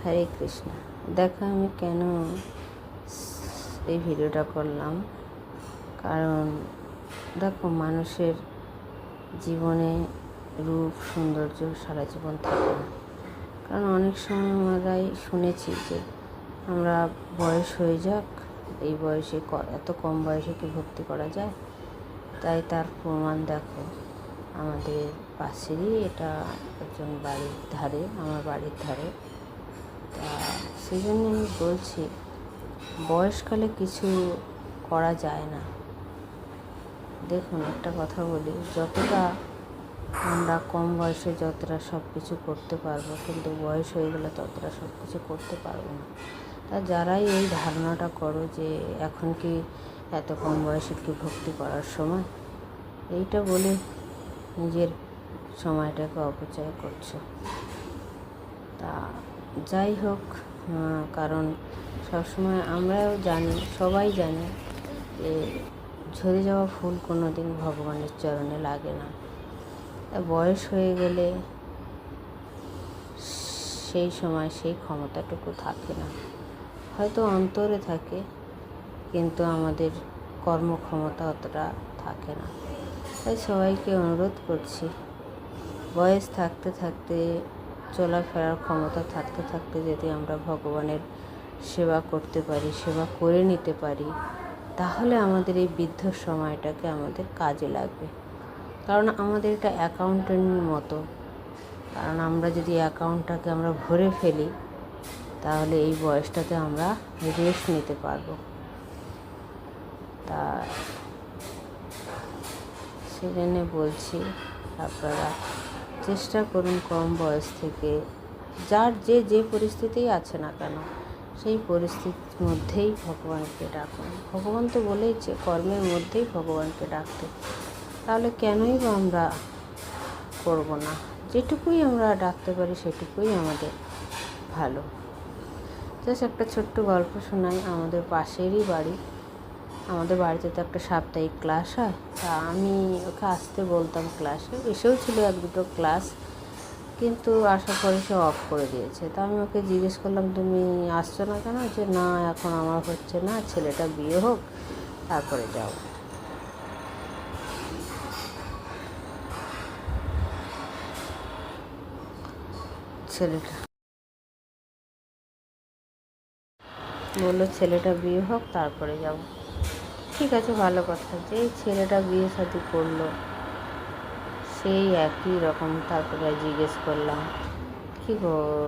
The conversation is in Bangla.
হরে কৃষ্ণ। দেখো আমি কেন এই ভিডিওটা করলাম, কারণ দেখো মানুষের জীবনে রূপ সৌন্দর্য সারা জীবন থাকে না। কারণ অনেক সময় আমরাই শুনেছি যে আমরা বয়স হয়ে যাক, এই বয়সে এত কম বয়সে কি ভক্তি করা যায়। তাই তার প্রমাণ দেখো, আমাদের পাশেরই এটা একজন বাড়ির ধারে, আমার বাড়ির ধারে। তা সেই জন্য আমি বলছি, বয়সকালে কিছু করা যায় না। দেখুন একটা কথা বলি, যতটা আমরা কম বয়সে যতটা সব কিছু করতে পারবো, কিন্তু বয়স হয়ে গেলে ততটা সব কিছু করতে পারবো না। তা যারাই এই ধারণাটা করো যে এখন কি এত কম বয়সে কি ভক্তি করার সময়, এইটা বলে নিজের সময়টাকে অপচয় করছো। তা যাই হোক, কারণ সবসময় আমরাও জানি, সবাই জানি যে ঝরে যাওয়া ফুল কোনো দিন ভগবানের চরণে লাগে না। বয়স হয়ে গেলে সেই সময় সেই ক্ষমতাটুকু থাকে না, হয়তো অন্তরে থাকে, কিন্তু আমাদের কর্মক্ষমতা অতটা থাকে না। তাই সবাইকে অনুরোধ করছি, বয়স থাকতে থাকতে, চলাফেরার ক্ষমতা থাকতে থাকতে যদি আমরা ভগবানের সেবা করতে পারি, সেবা করে নিতে পারি, তাহলে আমাদের এই বৃদ্ধ সময়টাকে আমাদের কাজে লাগবে। কারণ আমাদের এটা অ্যাকাউন্টের মতো। কারণ আমরা যদি অ্যাকাউন্টটাকে আমরা ভরে ফেলি, তাহলে এই বয়সটাতে আমরা রেস্ট নিতে পারবো। তা সেজন্য বলছি, আপনারা চেষ্টা করুন কম বয়স থেকে, যার যে পরিস্থিতিই আছে না কেন, সেই পরিস্থিতির মধ্যেই ভগবানকে ডাকুন। ভগবান তো বলেইছে কর্মের মধ্যেই ভগবানকে ডাকতে, তাহলে কেনই বা আমরা করব না? যেটুকুই আমরা ডাকতে পারি সেটুকুই আমাদের ভালো। জাস্ট একটা ছোট্ট গল্প শোনাই। আমাদের পাশেরই বাড়ি, আমাদের বাড়িতে তো একটা সাপ্তাহিক ক্লাস হয়। তা আমি ওকে আসতে বলতাম ক্লাসে, এসেও ছিল এক দুটো ক্লাস, কিন্তু আসার পরে সে অফ করে দিয়েছে। তা আমি ওকে জিজ্ঞেস করলাম, তুমি আসছো না কেন? যে না, এখন আমার হচ্ছে না, ছেলেটা বিয়ে হোক তারপরে যাও। ছেলেটা বললো ছেলেটা বিয়ে হোক তারপরে যাব। ঠিক আছে, ভালো কথা। যেই ছেলেটা বিয়ে শাদী করলো, সেই একই রকম তারপরে জিজ্ঞেস করলাম, কী গো